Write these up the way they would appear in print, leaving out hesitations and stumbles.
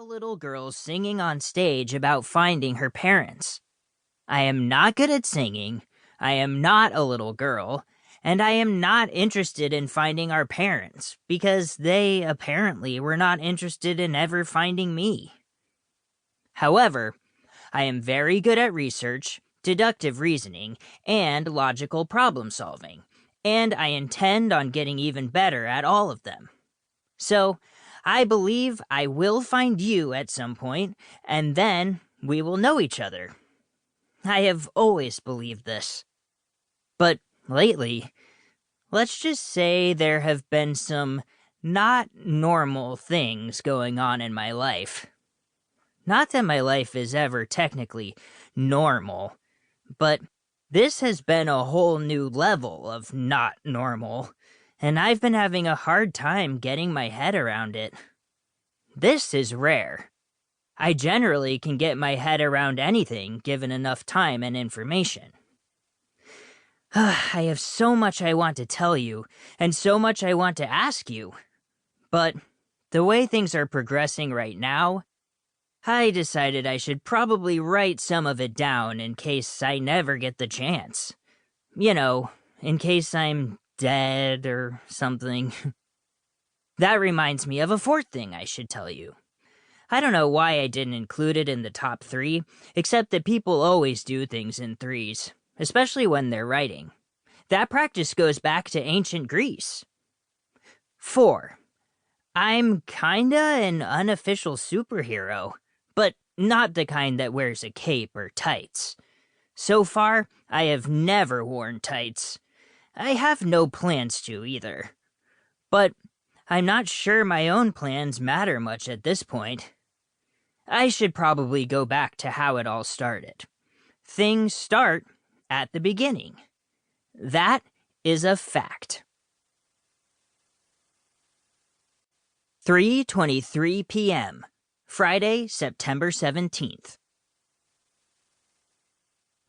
little girl singing on stage about finding her parents. I am not good at singing, I am not a little girl, and I am not interested in finding our parents, because they apparently were not interested in ever finding me. However, I am very good at research, deductive reasoning, and logical problem solving, and I intend on getting even better at all of them. So, I believe I will find you at some point, and then we will know each other. I have always believed this. But lately, let's just say there have been some not normal things going on in my life. Not that my life is ever technically normal, but this has been a whole new level of not normal, and I've been having a hard time getting my head around it. This is rare. I generally can get my head around anything given enough time and information. I have so much I want to tell you, and so much I want to ask you. But the way things are progressing right now, I decided I should probably write some of it down in case I never get the chance. You know, in case I'm dead or something. That reminds me of a fourth thing I should tell you. I don't know why I didn't include it in the top 3, except that people always do things in threes, especially when they're writing. That practice goes back to ancient Greece. 4. I'm kinda an unofficial superhero, but not the kind that wears a cape or tights. So far, I have never worn tights. I have no plans to either. But I'm not sure my own plans matter much at this point. I should probably go back to how it all started. Things start at the beginning. That is a fact. 3:23 p.m., Friday, September 17th.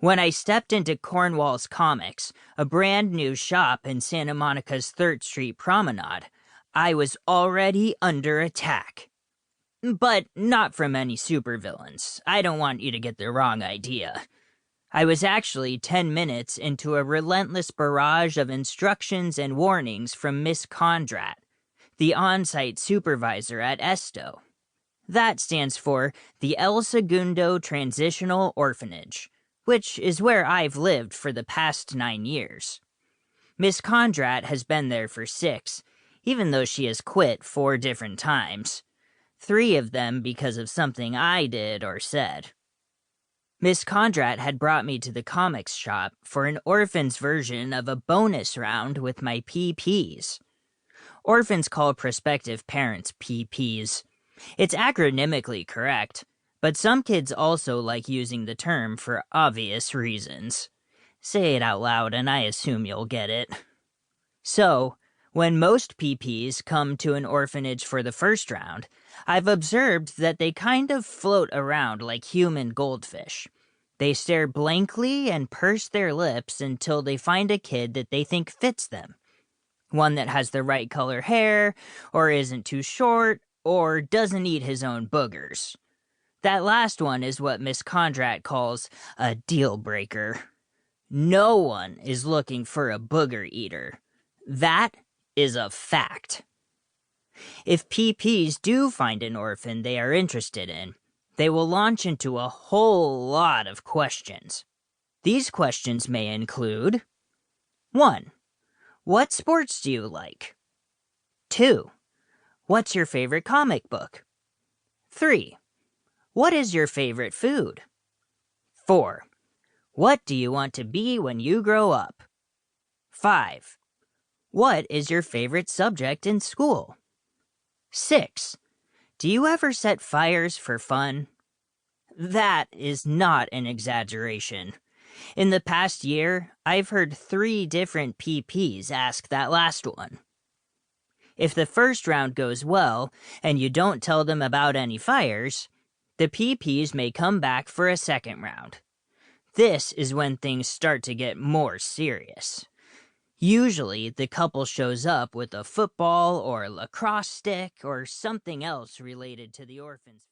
When I stepped into Cornwall's Comics, a brand new shop in Santa Monica's 3rd Street Promenade, I was already under attack. But not from any supervillains. I don't want you to get the wrong idea. I was actually 10 minutes into a relentless barrage of instructions and warnings from Miss Condrat, the on-site supervisor at Esto. That stands for the El Segundo Transitional Orphanage, which is where I've lived for the past 9 years. Miss Condrat has been there for 6, even though she has quit 4 different times. 3 of them because of something I did or said. Miss Condrat had brought me to the comics shop for an orphan's version of a bonus round with my PPs. Orphans call prospective parents PPs. It's acronymically correct, but some kids also like using the term for obvious reasons. Say it out loud and I assume you'll get it. So, when most PPs come to an orphanage for the first round, I've observed that they kind of float around like human goldfish. They stare blankly and purse their lips until they find a kid that they think fits them. One that has the right color hair, or isn't too short, or doesn't eat his own boogers. That last one is what Miss Condrat calls a deal breaker. No one is looking for a booger eater. That is a fact. If PPs do find an orphan they are interested in, they will launch into a whole lot of questions. These questions may include: 1. What sports do you like? 2. What's your favorite comic book? 3. What is your favorite food? 4. What do you want to be when you grow up? 5. What is your favorite subject in school? 6. Do you ever set fires for fun? That is not an exaggeration. In the past year, I've heard 3 different PPs ask that last one. If the first round goes well, and you don't tell them about any fires, the PPs may come back for a second round. This is when things start to get more serious. Usually, the couple shows up with a football or lacrosse stick or something else related to the orphans.